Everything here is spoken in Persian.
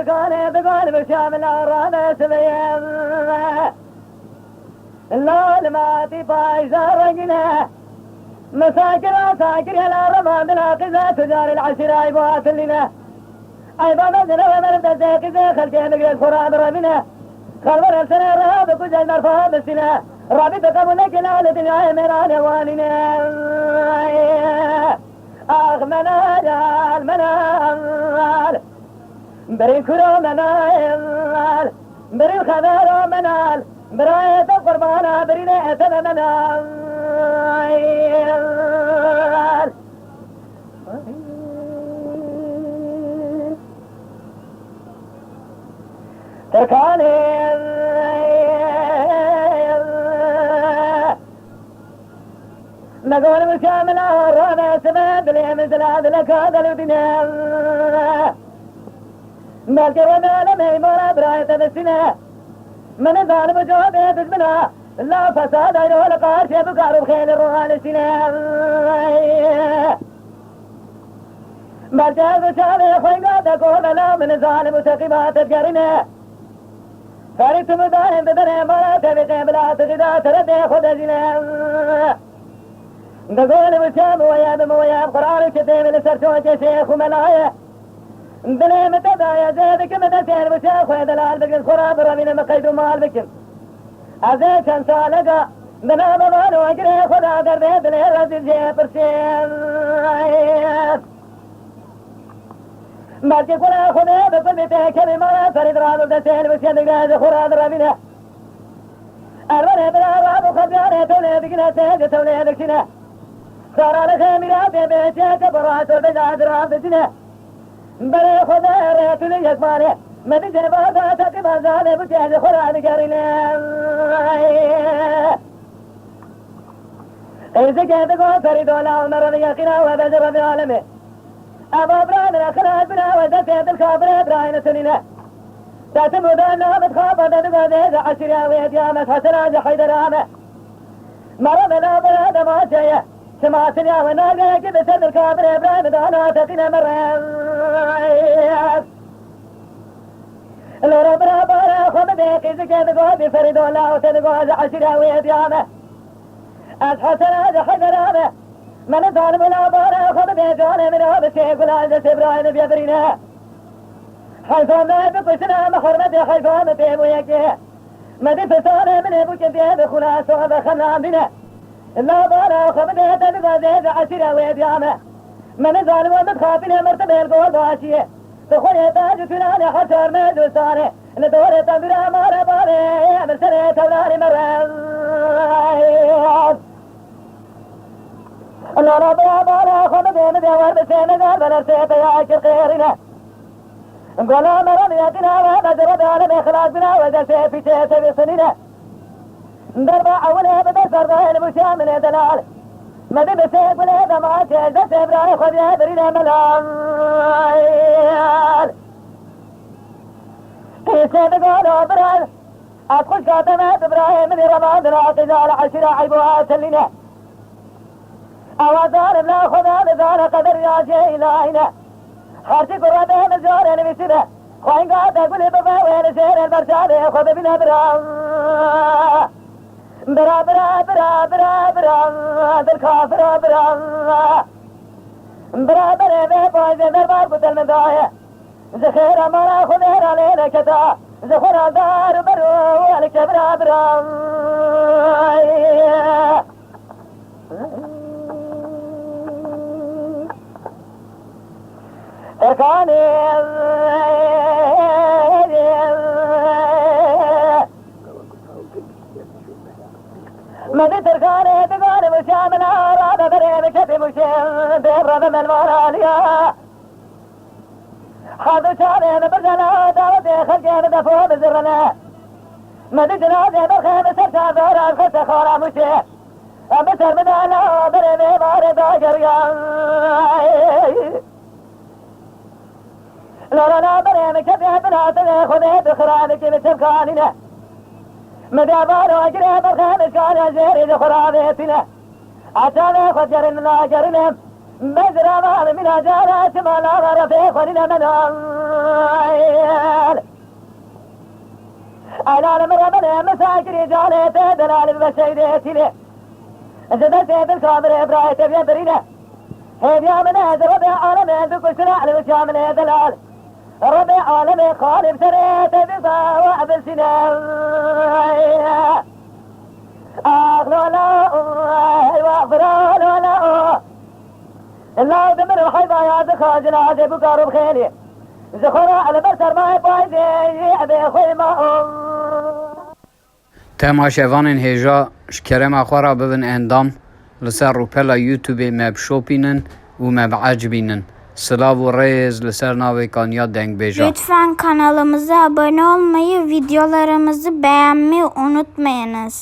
تركاني بقول بشامل أرانا سبيل اللول ما تفايز رقنا مساكر يا الأرمان بناقزة تجار العشر عيبات لنا عيبا مدنا ومرد زيقزة خلقين بقيت خراب ربنا خلبنا السنة رهاب كجل مرفوض السنة رابط قبلك الآلة العين من أواننا آخ منال بري كرو منال بري خذارو منال براية قربانا بري نعتب منال تركاني نقول مشامل أرانا سبب لي مثل هذا لك هذا الدنيا مالك ومال ميمونة براية بالسنة من ظالم جوابه تجمنا لا فساد عينه لقاش بقارب خيل الروحان السنة مالك وشامل خيقاتك وملا من ظالم سقيمات الجرنة فريت مدائم بدنه مرات بقيم لا تجدا تردي خد جنة نقول وشام وياب قرآن كتيب لسرتوك شيخ وملاية دلي متدايا زيدك مدسين وشيخ ويدلال بكن خراب رمين مقيد مال بكن عزيز كان سالقا دنا بمان وقري خدا دربي دلي رزي جي برسين مالكي قرآن خدا بكل بيته كلمة فريد رانو دسين وشيخ غاز خراب رمين أرمني بلا راب خبياني تولي بكنا سيد تولي بكنا صار لك ميراث بيتك برات بجاد رابطنا بلا خدا ريت لي يسمعني ما تجي بعد تقبل زاد بجاد خران قرينا إذا كنت قلت فريد ولا عمر يقنا وبجر بعالمه أبا بران الأخلاق بنا ودسيت الخابر براين سنينه تاتمود أنها بتخاف تدقى ذي عشريا ويديامت حسنا حيدر عامه مرم لا بلاد ما شيء سمعتني وناقيك بسد الكابر إبراهيم دانا تقين مريم لو ربنا بارا خم بيقي زكيت قوبي فريد الله وتدقى عشريا ويديامه أسحسنا حيدر عامه من ظالم لا بارا خم بيجاني من هو بسيق العزة إبراهيم بيبرينه حيثان بقسنا مخرمة حيثان بيبو يكيه مدي فسانه من ابو كبيه خلاص وبخنا بنا لا بارا خمده تلقى زيد عشرة ويديامه من ظالم ومتخافين مرتبه القول باشيه تخوي تاج فلان حشر مجلسانه لدور تنبرا مارا باري مرسله تولاني مران لا لا بارا خمده مدور بسينه قال بلرسيته يا عشر خيرنا قولا مرم يقنا وبجرد عالم إخلاص بنا وجسي في شيء بصنينه دربا عوله بدسر ذهن مشامل دلال مدي بسيق وليدا ما شيء جسي براي خذ يبرينا ملال كيسي بقولوا بران أدخل كاتمات إبراهيم من رمضان راقزال عشرة عيبوها سلينه أوازان لا خذا بزان قدر يا شيء لاينه خارجي قرابه مزارين بسنة خوين قاعدة قولي بفاوين سير البرشادة خذ بنا برا برا برا برا برا برا بالكافر برا برا برا بفايز دربار قتل مضايا زخير أمارا خذير علينا كتا زخور دار برو عليك برا برا تركاني مدي تركاني تقاني مشامنا رادا بريم كتي مشام بيرد من المراليا خاذو شاني ببرجنا داوتي خلقين دفو بزرنا مدي جنازي بالخيم سرشا دورا الخسة خورا مشي بسر مدانا بريمي باردا قريان لا لا لا بريم كتي بناتي خذي بخرانك بتبكاننا مدابار وجري بالخيم كان زيري خرابيتنا عشان خجر لا جرنا مزرعة من أجارات ما لا غرفي خلنا من مساكر جالت دلال بشيدتي لي زدت الكامر برايت في بريده هديا من هذا ربع عالم ذكر شرع الوشامل دلال ربع عالم خالف سريت بصاوع بالسنان أغلى لا وغفران ولا الله دمر الحيضة يا زخاج العادي بقارب خيلي زخرا على بسر ما يبايدي يعبي خيمة تماشاوان هجا شکرم اخوارا ببن اندام لسر روپلا یوتیوب مب شوپینن و مب عجبینن سلاو و ریز لسر ناوی کانیا دنگ بیجا. Lütfen kanalımıza abone olmayı, videolarımızı beğenmeyi unutmayınız.